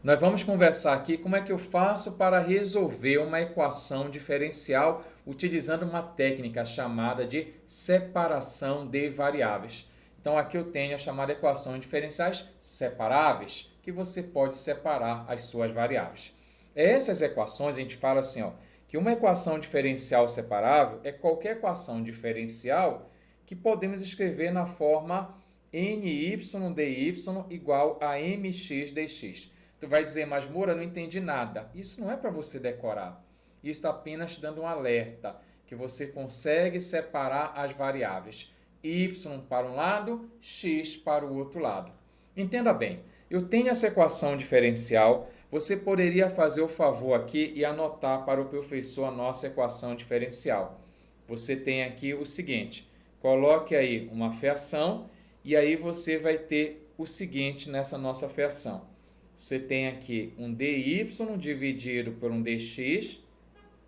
Nós vamos conversar aqui como é que eu faço para resolver uma equação diferencial utilizando uma técnica chamada de separação de variáveis. Então aqui eu tenho a chamada equações diferenciais separáveis, que você pode separar as suas variáveis. Essas equações a gente fala assim, ó, que uma equação diferencial separável é qualquer equação diferencial que podemos escrever na forma ny dy igual a mx dx. Tu vai dizer, mas Moura, não entendi nada. Isso não é para você decorar. Isso está apenas te dando um alerta, que você consegue separar as variáveis. Y para um lado, x para o outro lado. Entenda bem, eu tenho essa equação diferencial, você poderia fazer o favor aqui e anotar para o professor a nossa equação diferencial. Você tem aqui o seguinte, coloque aí uma fração e aí você vai ter o seguinte nessa nossa fração. Você tem aqui um dy dividido por um dx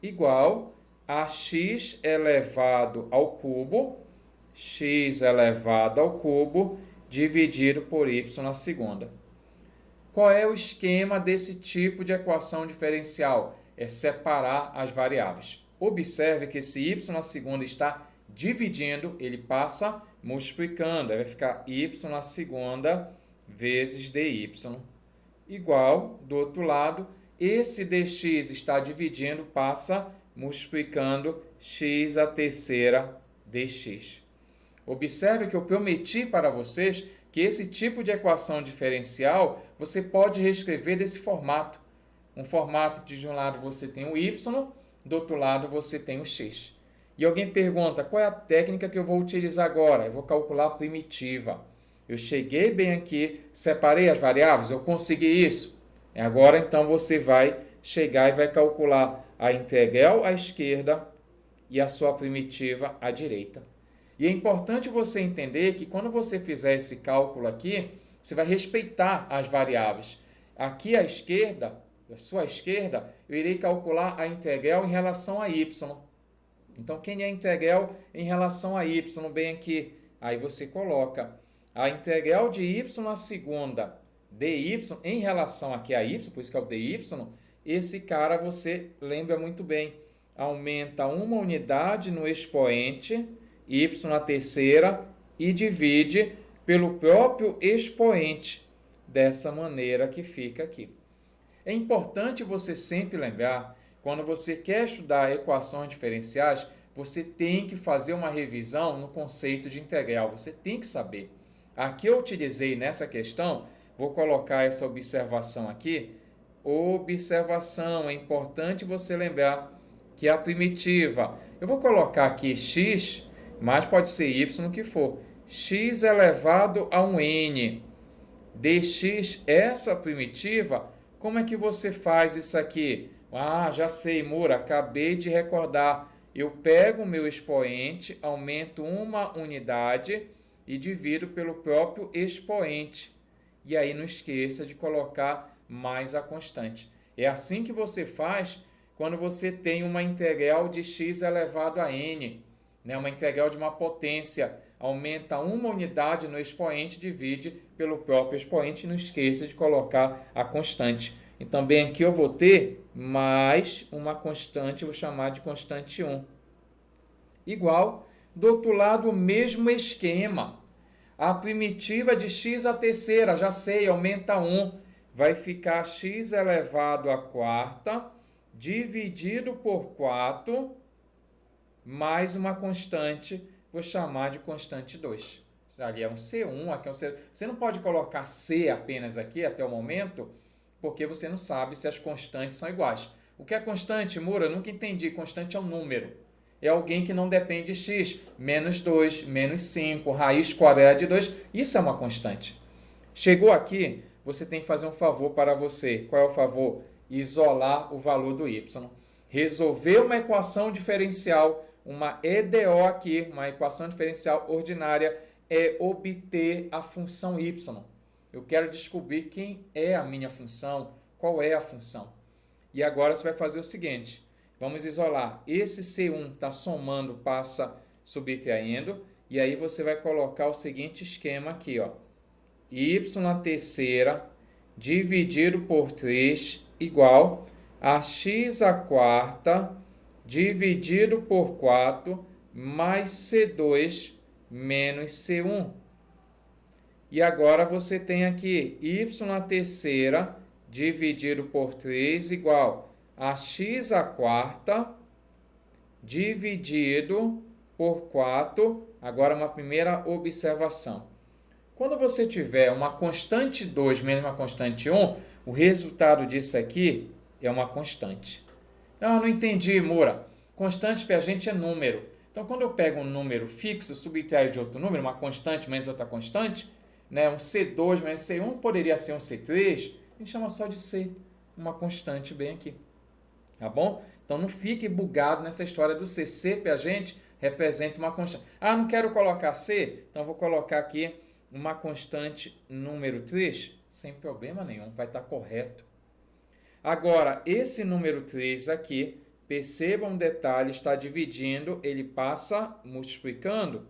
igual a x elevado ao cubo dividido por y na segunda. Qual é o esquema desse tipo de equação diferencial? É separar as variáveis. Observe que esse y na segunda está dividindo, ele passa multiplicando, aí vai ficar y na segunda vezes dy igual, do outro lado, esse dx está dividindo, passa multiplicando x a terceira dx. Observe que eu prometi para vocês que esse tipo de equação diferencial você pode reescrever desse formato. Um formato de um lado você tem o y, do outro lado você tem o x. E alguém pergunta, qual é a técnica que eu vou utilizar agora? Eu vou calcular a primitiva. Eu cheguei bem aqui, separei as variáveis, eu consegui isso. Agora, então, você vai chegar e vai calcular a integral à esquerda e a sua primitiva à direita. E é importante você entender que quando você fizer esse cálculo aqui, você vai respeitar as variáveis. Aqui à esquerda, à sua esquerda, eu irei calcular a integral em relação a y. Então, quem é a integral em relação a y? Bem aqui, aí você coloca a integral de y na segunda dy em relação aqui a y, por isso que é o dy, esse cara você lembra muito bem. Aumenta uma unidade no expoente, y na terceira, e divide pelo próprio expoente, dessa maneira que fica aqui. É importante você sempre lembrar, quando você quer estudar equações diferenciais, você tem que fazer uma revisão no conceito de integral, você tem que saber. Aqui eu utilizei nessa questão, vou colocar essa observação aqui. Observação, é importante você lembrar que a primitiva, eu vou colocar aqui x, mas pode ser y, o que for. X elevado a um n. Dx, essa primitiva, como é que você faz isso aqui? Ah, já sei, Moura, acabei de recordar. Eu pego o meu expoente, aumento uma unidade e divido pelo próprio expoente. E aí não esqueça de colocar mais a constante. É assim que você faz quando você tem uma integral de x elevado a n, né? Uma integral de uma potência. Aumenta uma unidade no expoente, divide pelo próprio expoente. Não esqueça de colocar a constante. E também aqui eu vou ter mais uma constante, vou chamar de constante 1. Igual, do outro lado, o mesmo esquema. A primitiva de x à terceira, já sei, aumenta 1. Vai ficar x elevado à quarta, dividido por 4, mais uma constante, vou chamar de constante 2. Ali é um C1, aqui é um C. Você não pode colocar C apenas aqui até o momento, porque você não sabe se as constantes são iguais. O que é constante, Moura? Eu nunca entendi. Constante é um número. É alguém que não depende de x. Menos 2, menos 5, raiz quadrada de 2. Isso é uma constante. Chegou aqui, você tem que fazer um favor para você. Qual é o favor? Isolar o valor do y. Resolver uma equação diferencial, uma EDO aqui, uma equação diferencial ordinária, é obter a função y. Eu quero descobrir quem é a minha função, qual é a função. E agora você vai fazer o seguinte, vamos isolar. Esse C1 está somando, passa subtraindo, e aí você vai colocar o seguinte esquema aqui, ó. Y na terceira dividido por 3 igual a x à quarta dividido por 4 mais C2 menos C1. E agora você tem aqui y à terceira dividido por 3 igual a x à quarta dividido por 4. Agora uma primeira observação. Quando você tiver uma constante 2 menos uma constante 1, o resultado disso aqui é uma constante. Ah, não entendi, Moura. Constante para a gente é número. Então, quando eu pego um número fixo, subtraio de outro número, uma constante menos outra constante, né, um C2 menos C1 poderia ser um C3, a gente chama só de C, uma constante bem aqui. Tá bom? Então, não fique bugado nessa história do C. C para a gente representa uma constante. Ah, não quero colocar C? Então, vou colocar aqui uma constante número 3, sem problema nenhum, vai estar correto. Agora, esse número 3 aqui, perceba um detalhe, está dividindo, ele passa multiplicando.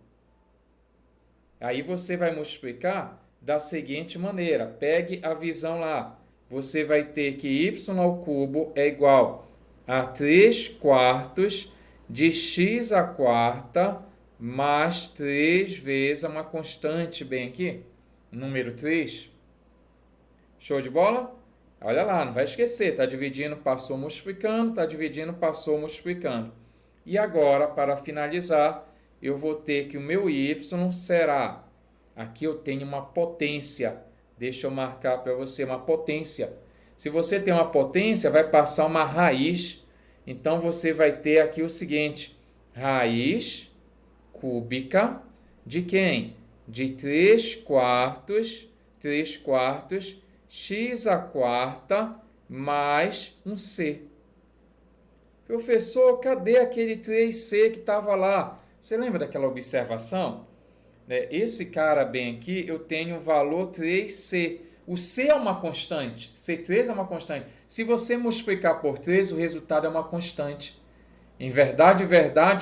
Aí você vai multiplicar da seguinte maneira, pegue a visão lá. Você vai ter que y ao cubo é igual a 3 quartos de x à quarta mais 3 vezes uma constante bem aqui, número 3. Show de bola? Olha lá, não vai esquecer, está dividindo, passou multiplicando, está dividindo, passou multiplicando. E agora, para finalizar, eu vou ter que o meu y será, aqui eu tenho uma potência, deixa eu marcar para você uma potência. Se você tem uma potência, vai passar uma raiz, então você vai ter aqui o seguinte, raiz cúbica de quem? De 3 quartos x à quarta mais um c. Professor, cadê aquele 3c que estava lá? Você lembra daquela observação? Esse cara bem aqui, eu tenho o valor 3c. O c é uma constante, C3 é uma constante. Se você multiplicar por 3, o resultado é uma constante. Em verdade,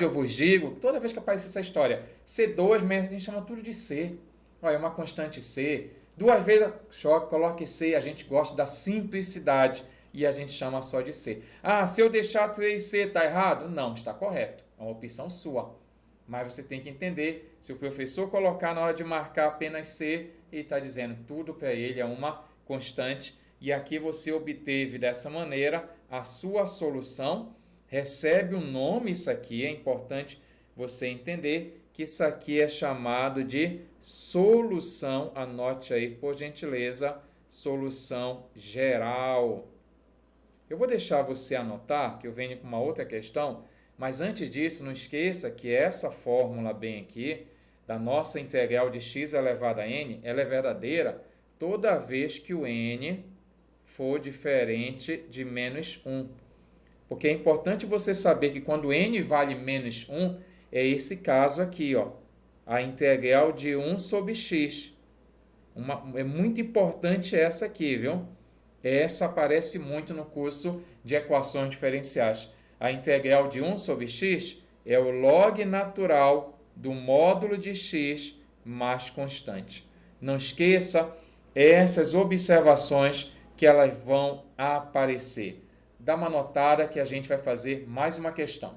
eu vos digo, toda vez que aparece essa história, C2, a gente chama tudo de C. Olha, é uma constante C. 2 vezes, coloque C, a gente gosta da simplicidade e a gente chama só de C. Ah, se eu deixar 3C, está errado? Não, está correto. É uma opção sua. Mas você tem que entender, se o professor colocar na hora de marcar apenas C, ele está dizendo tudo para ele é uma constante. E aqui você obteve dessa maneira a sua solução. Recebe um nome, isso aqui é importante você entender que isso aqui é chamado de solução, anote aí por gentileza, solução geral. Eu vou deixar você anotar, que eu venho com uma outra questão, mas antes disso, não esqueça que essa fórmula bem aqui, da nossa integral de x elevado a n, ela é verdadeira toda vez que o n for diferente de menos 1. Porque é importante você saber que quando n vale menos 1, é esse caso aqui, ó, a integral de 1 sobre x. É muito importante essa aqui, viu? Essa aparece muito no curso de equações diferenciais. A integral de 1 sobre x é o log natural do módulo de x mais constante. Não esqueça essas observações que elas vão aparecer. Dá uma notada que a gente vai fazer mais uma questão.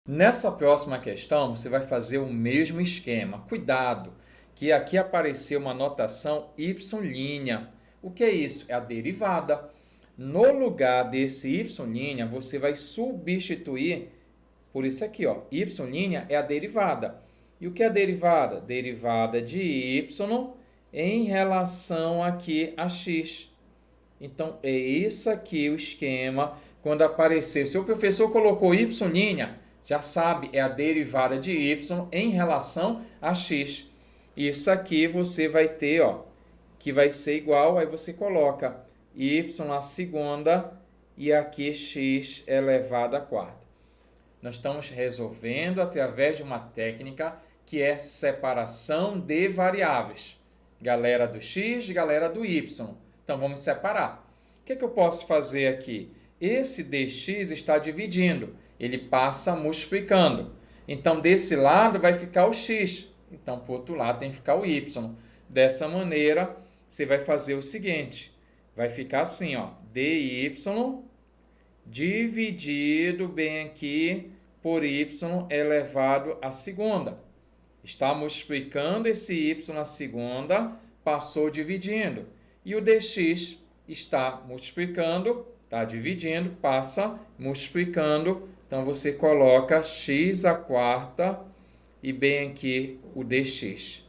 Nessa próxima questão, você vai fazer o mesmo esquema. Cuidado, que aqui apareceu uma notação y'. O que é isso? É a derivada. No lugar desse y', você vai substituir por isso aqui, ó. Y' é a derivada. E o que é a derivada? Derivada de y em relação aqui a x. Então, é isso aqui o esquema. Quando aparecer, se o professor colocou y', já sabe, é a derivada de y em relação a x. Isso aqui você vai ter, ó, que vai ser igual, aí você coloca y à segunda e aqui x elevado à quarta. Nós estamos resolvendo através de uma técnica que é separação de variáveis. Galera do x, galera do y. Então, vamos separar. O que eu posso fazer aqui? Esse dx está dividindo. Ele passa multiplicando. Então, desse lado vai ficar o x. Então, para o outro lado tem que ficar o y. Dessa maneira, você vai fazer o seguinte. Vai ficar assim, ó, dy dividido bem aqui por y elevado à segunda. Está multiplicando esse y na segunda, passou dividindo. E o dx está multiplicando, está dividindo, passa multiplicando. Então, você coloca x à quarta e bem aqui o dx.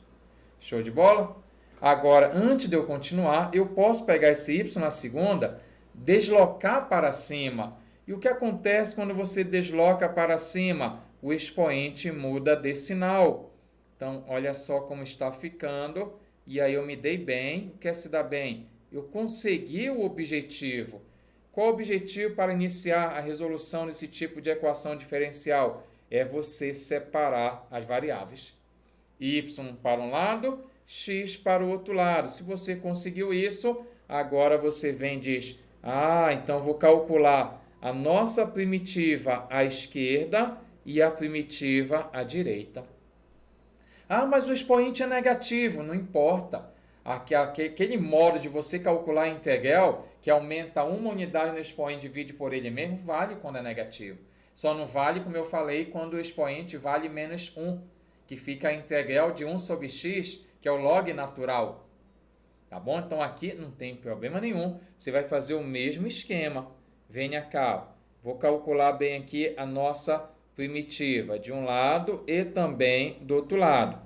Show de bola? Agora, antes de eu continuar, eu posso pegar esse y na segunda, deslocar para cima. E o que acontece quando você desloca para cima? O expoente muda de sinal. Então, olha só como está ficando. E aí eu me dei bem. O que é se dar bem? Eu consegui o objetivo. Qual o objetivo para iniciar a resolução desse tipo de equação diferencial? É você separar as variáveis. Y para um lado, x para o outro lado. Se você conseguiu isso, agora você vem e diz, então vou calcular a nossa primitiva à esquerda e a primitiva à direita. Mas o expoente é negativo, não importa. Aquele modo de você calcular a integral, que aumenta uma unidade no expoente e divide por ele mesmo, vale quando é negativo. Só não vale, como eu falei, quando o expoente vale menos 1, que fica a integral de 1 sobre x, que é o log natural. Tá bom? Então, aqui não tem problema nenhum. Você vai fazer o mesmo esquema. Venha cá. Vou calcular bem aqui a nossa primitiva de um lado e também do outro lado.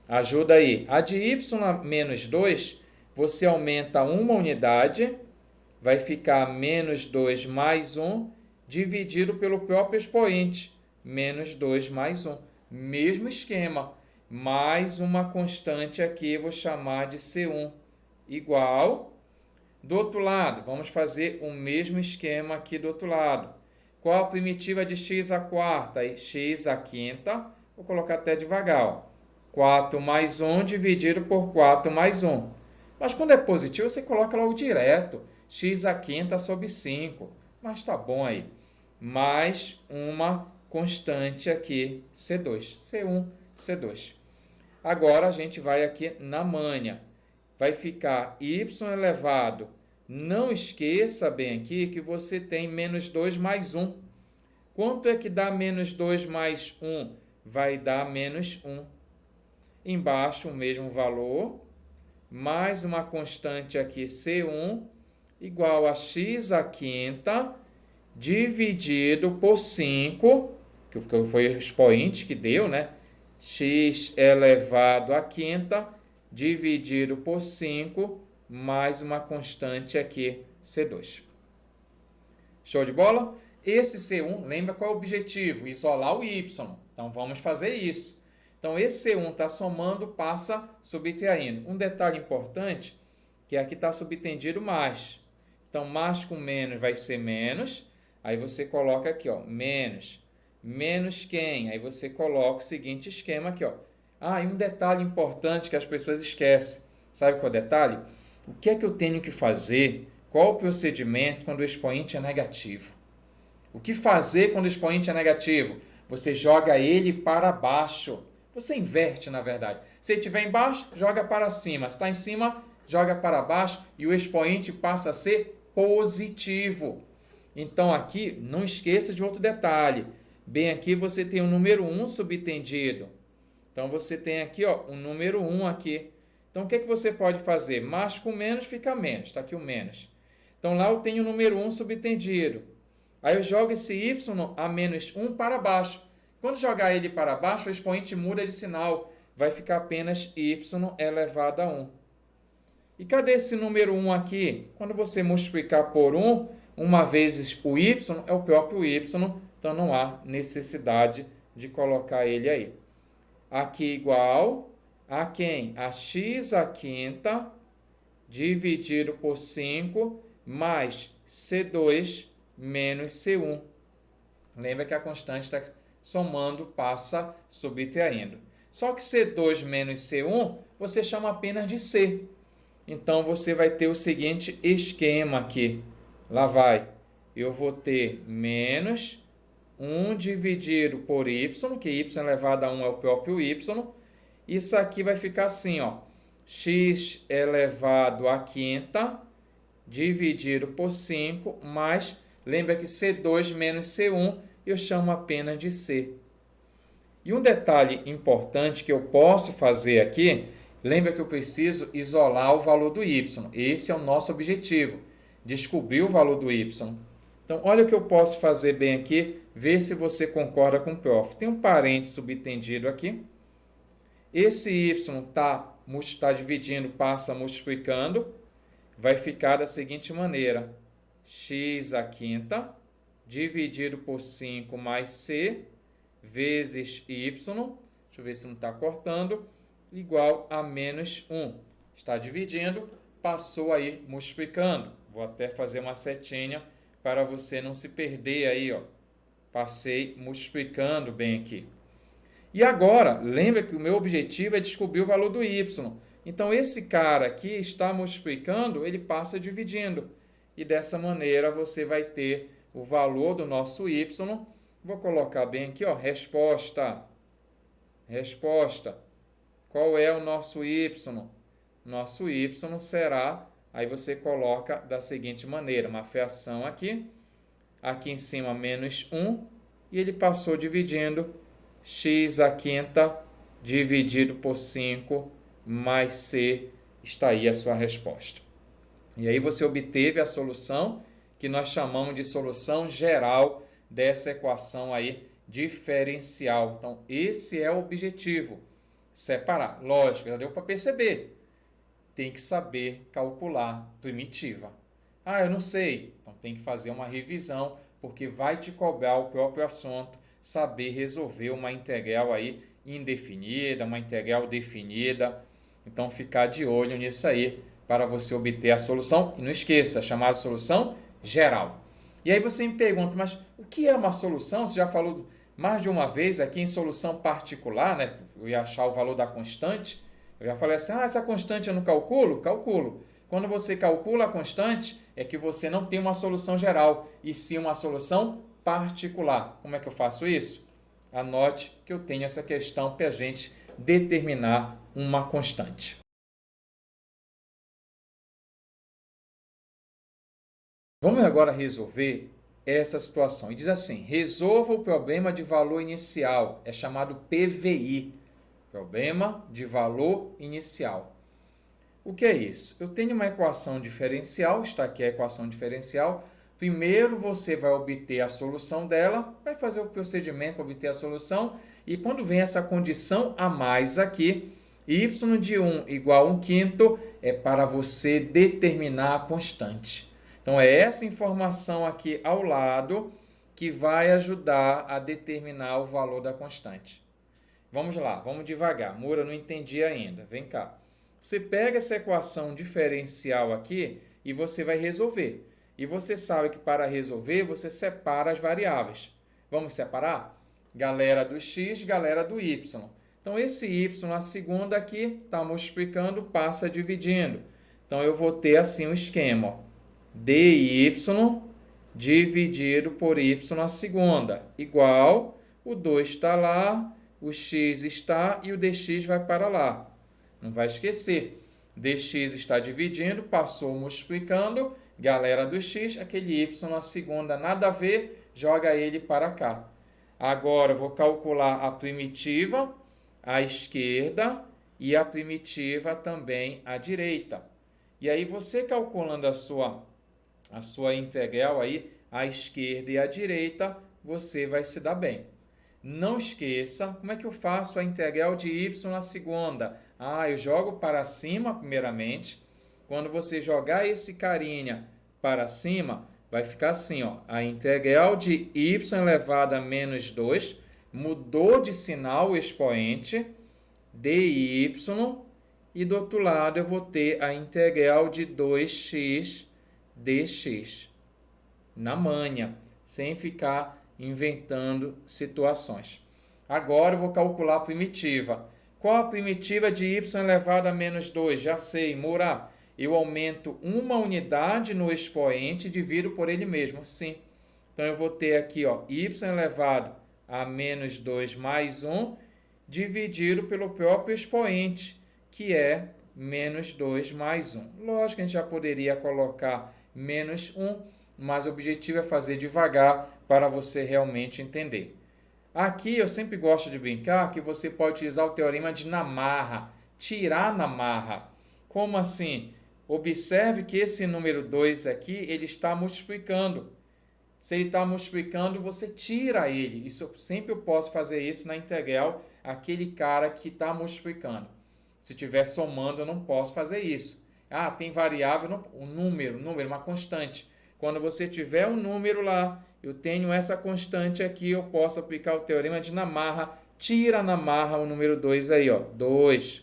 Ajuda aí. A de y menos 2, você aumenta uma unidade, vai ficar menos 2 mais 1, dividido pelo próprio expoente, menos 2 mais 1. Mesmo esquema, mais uma constante aqui, vou chamar de C1, igual. Do outro lado, vamos fazer o mesmo esquema aqui do outro lado. Qual a primitiva de x à quarta? X à quinta, vou colocar até devagar, ó. 4 mais 1 dividido por 4 mais 1. Mas quando é positivo, você coloca logo direto. X à quinta sobre 5. Mas tá bom aí. Mais uma constante aqui, C2. C1, C2. Agora, a gente vai aqui na manha. Vai ficar y elevado. Não esqueça bem aqui que você tem menos 2 mais 1. Quanto é que dá menos 2 mais 1? Vai dar menos 1. Embaixo, o mesmo valor, mais uma constante aqui, C1, igual a x à quinta, dividido por 5, que foi o expoente que deu, né? X elevado à quinta, dividido por 5, mais uma constante aqui, C2. Show de bola? Esse C1, lembra qual é o objetivo? Isolar o y. Então, vamos fazer isso. Então, esse C1 está somando, passa subtraindo. Um detalhe importante, que aqui está subtendido mais. Então, mais com menos vai ser menos. Aí você coloca aqui, ó, menos. Menos quem? Aí você coloca o seguinte esquema aqui, ó. E um detalhe importante que as pessoas esquecem. Sabe qual é o detalhe? O que é que eu tenho que fazer? Qual o procedimento quando o expoente é negativo? O que fazer quando o expoente é negativo? Você joga ele para baixo. Você inverte, na verdade. Se ele estiver embaixo, joga para cima. Se está em cima, joga para baixo e o expoente passa a ser positivo. Então, aqui, não esqueça de outro detalhe. Bem aqui, você tem o número 1 subtendido. Então, você tem aqui ó, o número 1 aqui. Então, o que você pode fazer? Mais com menos fica menos. Está aqui o menos. Então, lá eu tenho o número 1 subtendido. Aí eu jogo esse y a menos 1 para baixo. Quando jogar ele para baixo, o expoente muda de sinal. Vai ficar apenas y elevado a 1. E cadê esse número 1 aqui? Quando você multiplicar por 1, uma vezes o y, é o próprio y. Então, não há necessidade de colocar ele aí. Aqui igual a quem? A x à quinta dividido por 5 mais C2 menos C1. Lembra que a constante está somando, passa subtraindo. Só que C2 menos C1, você chama apenas de C. Então, você vai ter o seguinte esquema aqui. Lá vai. Eu vou ter menos 1 dividido por y, que y elevado a 1 é o próprio y, Isso aqui vai ficar assim, ó, x elevado à quinta dividido por 5, mais, lembra que C2 menos C1 eu chamo apenas de C. E um detalhe importante que eu posso fazer aqui, lembra que eu preciso isolar o valor do y. Esse é o nosso objetivo, descobrir o valor do y. Então, olha o que eu posso fazer bem aqui, ver se você concorda com o prof. Tem um parênteses subtendido aqui. Esse y está dividindo, passa multiplicando, vai ficar da seguinte maneira: x à quinta dividido por 5 mais c vezes y, deixa eu ver se não está cortando, igual a menos 1. Está dividindo, passou aí multiplicando. Vou até fazer uma setinha para você não se perder aí, ó. Passei multiplicando bem aqui. E agora, lembra que o meu objetivo é descobrir o valor do y. Então, esse cara aqui está multiplicando, ele passa dividindo. E dessa maneira, você vai ter o valor do nosso y. Vou colocar bem aqui, ó, resposta. Resposta. Qual é o nosso y? Nosso y será, aí você coloca da seguinte maneira, uma fração aqui em cima menos 1, e ele passou dividindo x à quinta dividido por 5 mais c, está aí a sua resposta. E aí você obteve a solução que nós chamamos de solução geral dessa equação aí diferencial. Então, esse é o objetivo, separar. Lógico, já deu para perceber. Tem que saber calcular primitiva. Ah, eu não sei. Então, tem que fazer uma revisão, porque vai te cobrar o próprio assunto, saber resolver uma integral aí indefinida, uma integral definida. Então, ficar de olho nisso aí para você obter a solução. E não esqueça, chamada solução geral. E aí você me pergunta, mas o que é uma solução? Você já falou mais de uma vez aqui em solução particular, né? Eu ia achar o valor da constante. Eu já falei assim, essa constante eu não calculo? Calculo. Quando você calcula a constante, é que você não tem uma solução geral, e sim uma solução particular. Como é que eu faço isso? Anote que eu tenho essa questão para a gente determinar uma constante. Vamos agora resolver essa situação. E diz assim, resolva o problema de valor inicial. É chamado PVI. Problema de valor inicial. O que é isso? Eu tenho uma equação diferencial, está aqui a equação diferencial. Primeiro você vai obter a solução dela, vai fazer o procedimento para obter a solução. E quando vem essa condição a mais aqui, y de 1 igual a 1/5 é para você determinar a constante. Então, é essa informação aqui ao lado que vai ajudar a determinar o valor da constante. Vamos lá, vamos devagar. Moura, eu não entendi ainda. Vem cá. Você pega essa equação diferencial aqui e você vai resolver. E você sabe que para resolver, você separa as variáveis. Vamos separar? Galera do x, galera do y. Então, esse y, a segunda aqui, está multiplicando, passa dividindo. Então, eu vou ter assim um esquema, ó. dy dividido por y na segunda, igual, o 2 está lá, o x está e o dx vai para lá. Não vai esquecer, dx está dividindo, passou multiplicando, galera do x, aquele y na segunda, nada a ver, joga ele para cá. Agora, eu vou calcular a primitiva à esquerda e a primitiva também à direita. E aí, você calculando a sua integral aí, à esquerda e à direita, você vai se dar bem. Não esqueça, como é que eu faço a integral de y na segunda? Eu jogo para cima primeiramente. Quando você jogar esse carinha para cima, vai ficar assim, ó, a integral de y elevado a menos 2, mudou de sinal o expoente, dy, e do outro lado eu vou ter a integral de 2x dx, na manha, sem ficar inventando situações. Agora eu vou calcular a primitiva. Qual a primitiva de y elevado a menos 2? Já sei, Moura. Eu aumento uma unidade no expoente e divido por ele mesmo, sim. Então, eu vou ter aqui, ó, y elevado a menos 2 mais 1, dividido pelo próprio expoente, que é menos 2 mais 1. Lógico que a gente já poderia colocar menos 1, mas o objetivo é fazer devagar para você realmente entender. Aqui eu sempre gosto de brincar que você pode utilizar o teorema de Namarra, tirar Namarra. Como assim? Observe que esse número 2 aqui, ele está multiplicando. Se ele está multiplicando, você tira ele. Isso sempre eu posso fazer isso na integral, aquele cara que está multiplicando. Se estiver somando, eu não posso fazer isso. Ah, tem variável, um número, uma constante. Quando você tiver um número lá, eu tenho essa constante aqui, eu posso aplicar o teorema de Namarra, tira Namarra o número 2 aí, ó, 2.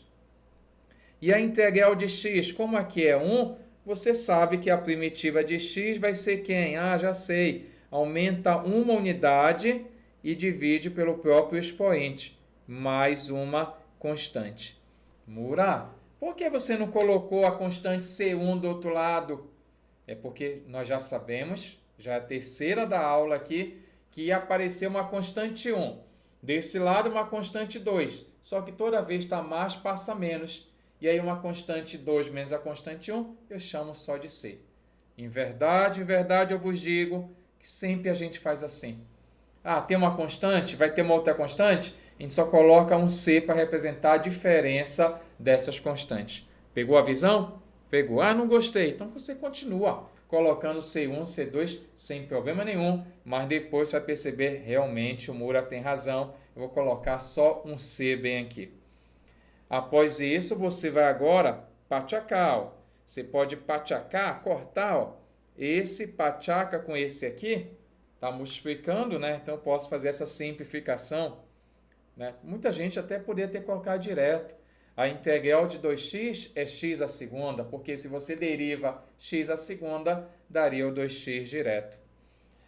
E a integral de x, como aqui é 1, você sabe que a primitiva de x vai ser quem? Ah, já sei. Aumenta uma unidade e divide pelo próprio expoente, mais uma constante. Mura, por que você não colocou a constante C1 do outro lado? É porque nós já sabemos, já é a terceira da aula aqui, que ia aparecer uma constante 1. Desse lado, uma constante 2. Só que toda vez está mais, passa menos. E aí uma constante 2 menos a constante 1, eu chamo só de C. Em verdade, eu vos digo que sempre a gente faz assim. Ah, tem uma constante, vai ter uma outra constante? A gente só coloca um C para representar a diferença dessas constantes. Pegou a visão? Pegou. Ah, não gostei. Então você continua colocando C1, C2 sem problema nenhum, mas depois você vai perceber realmente o Mura tem razão. Eu vou colocar só um C bem aqui. Após isso, você vai agora pachacar. Ó. Você pode pachacar, cortar. Ó. Esse pachaca com esse aqui está multiplicando, né? Então eu posso fazer essa simplificação. Né? Muita gente até poderia ter colocado direto. A integral de 2x é x à segunda, porque se você deriva x à segunda, daria o 2x direto.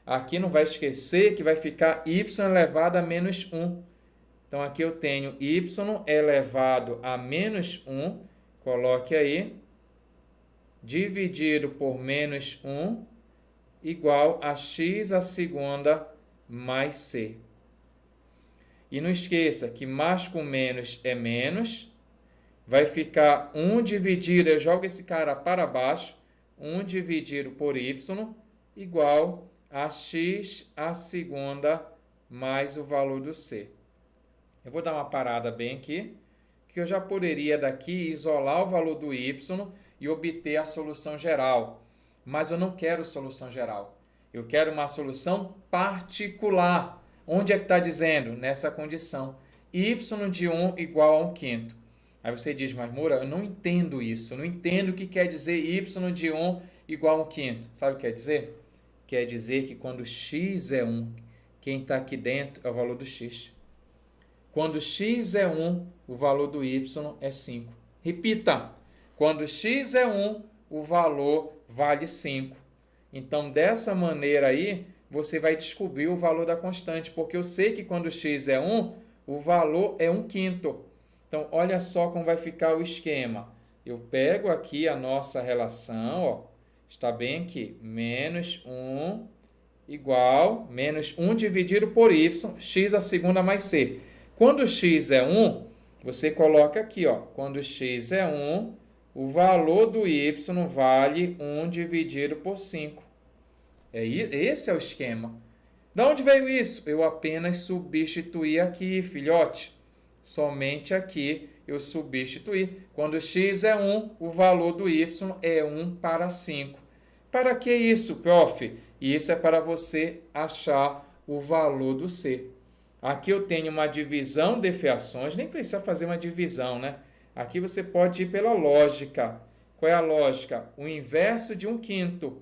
Aqui não vai esquecer que vai ficar y elevado a menos 1. Então, aqui eu tenho y elevado a menos 1, coloque aí, dividido por menos 1, igual a x à segunda mais c. E não esqueça que mais com menos é menos, vai ficar 1 dividido, eu jogo esse cara para baixo, 1 dividido por y, igual a x à segunda mais o valor do c. Eu vou dar uma parada bem aqui, que eu já poderia daqui isolar o valor do y e obter a solução geral. Mas eu não quero solução geral. Eu quero uma solução particular. Onde é que está dizendo? Nessa condição. Y de 1 igual a 1 quinto. Aí você diz, mas Moura, eu não entendo isso. Eu não entendo o que quer dizer y de 1 igual a 1 quinto. Sabe o que quer dizer? Quer dizer que quando x é 1, quem está aqui dentro é o valor do x. Quando x é 1, o valor do y é 5. Repita, quando x é 1, o valor vale 5. Então, dessa maneira aí, você vai descobrir o valor da constante, porque eu sei que quando x é 1, o valor é 1 quinto. Então, olha só como vai ficar o esquema. Eu pego aqui a nossa relação, ó, está bem aqui, menos 1 igual, menos 1 dividido por y, x à segunda mais c. Quando x é 1, você coloca aqui, ó, quando x é 1, o valor do y vale 1 dividido por 5. Esse é o esquema. De onde veio isso? Eu apenas substituí aqui, filhote. Somente aqui eu substituí. Quando x é 1, o valor do y é 1 para 5. Para que isso, prof? Isso é para você achar o valor do c. Aqui eu tenho uma divisão de frações, nem precisa fazer uma divisão, né? Aqui você pode ir pela lógica. Qual é a lógica? O inverso de 1 quinto.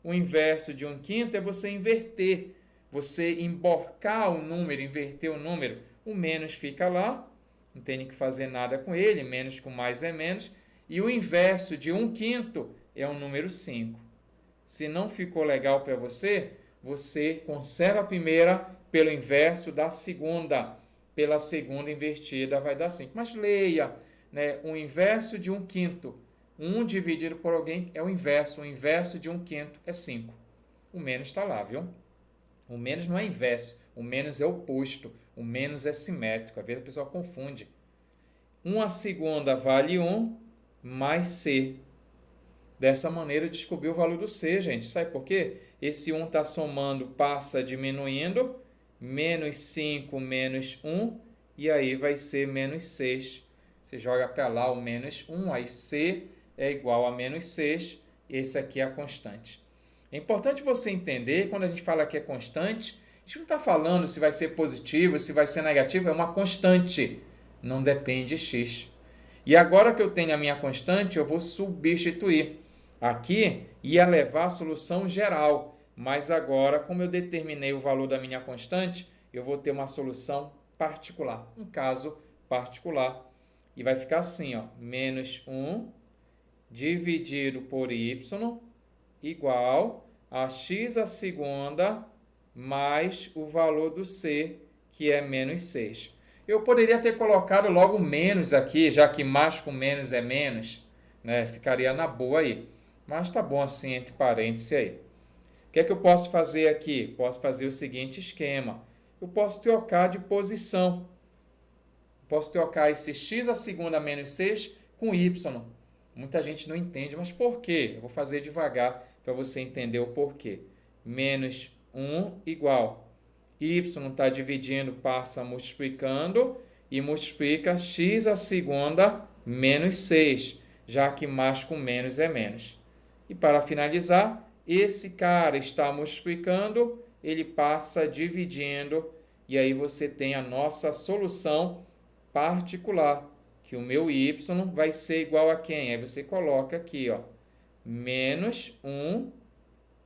O inverso de 1 quinto é você inverter. Você emborcar o número, inverter o número. O menos fica lá, não tem que fazer nada com ele, menos com mais é menos. E o inverso de 1 quinto é o número 5. Se não ficou legal para você, você conserva a primeira pelo inverso da segunda. Pela segunda invertida vai dar 5. Mas leia, né? O inverso de 1 quinto. 1 dividido por alguém é o inverso. O inverso de 1 quinto é 5. O menos está lá, viu? O menos não é inverso, o menos é oposto, o menos é simétrico. Às vezes a pessoa confunde. 1/2 vale 1 mais C. Dessa maneira eu descobri o valor do C, gente. Sabe por quê? Esse 1 está somando, passa diminuindo, menos 5 menos 1, e aí vai ser menos 6. Você joga para lá o menos 1, aí C é igual a menos 6, esse aqui é a constante. É importante você entender, quando a gente fala que é constante, a gente não está falando se vai ser positivo, se vai ser negativo, é uma constante, não depende de x. E agora que eu tenho a minha constante, eu vou substituir. Aqui ia levar a solução geral, mas agora, como eu determinei o valor da minha constante, eu vou ter uma solução particular, um caso particular. E vai ficar assim, ó, menos 1 dividido por y igual a x² mais o valor do c, que é menos 6. Eu poderia ter colocado logo menos aqui, já que mais com menos é menos, né? Ficaria na boa aí. Mas tá bom assim, entre parênteses aí. O que é que eu posso fazer aqui? Posso fazer o seguinte esquema. Eu posso trocar de posição. Posso trocar esse x² menos 6 com y. Muita gente não entende, mas por quê? Eu vou fazer devagar para você entender o porquê. Menos 1 igual. Y está dividindo, passa multiplicando e multiplica x² menos 6, já que mais com menos é menos. E para finalizar, esse cara está multiplicando, ele passa dividindo, e aí você tem a nossa solução particular, que o meu y vai ser igual a quem? Aí você coloca aqui, ó, menos 1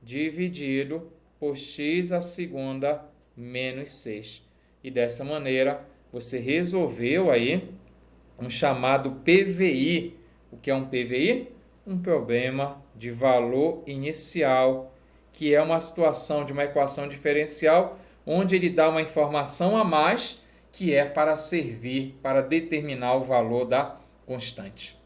dividido por x² menos 6. E dessa maneira, você resolveu aí um chamado PVI. O que é um PVI? Um problema de valor inicial, que é uma situação de uma equação diferencial, onde ele dá uma informação a mais, que é para servir para determinar o valor da constante.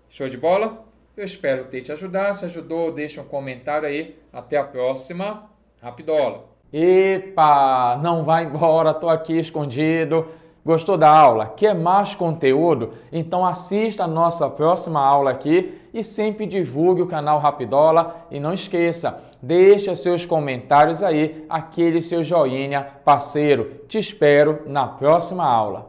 Show de bola? Eu espero ter te ajudado. Se ajudou, deixa um comentário aí. Até a próxima. Rapidola! Epa, não vai embora, tô aqui escondido. Gostou da aula? Quer mais conteúdo? Então assista a nossa próxima aula aqui e sempre divulgue o canal Rapidola. E não esqueça, deixa seus comentários aí, aquele seu joinha parceiro. Te espero na próxima aula.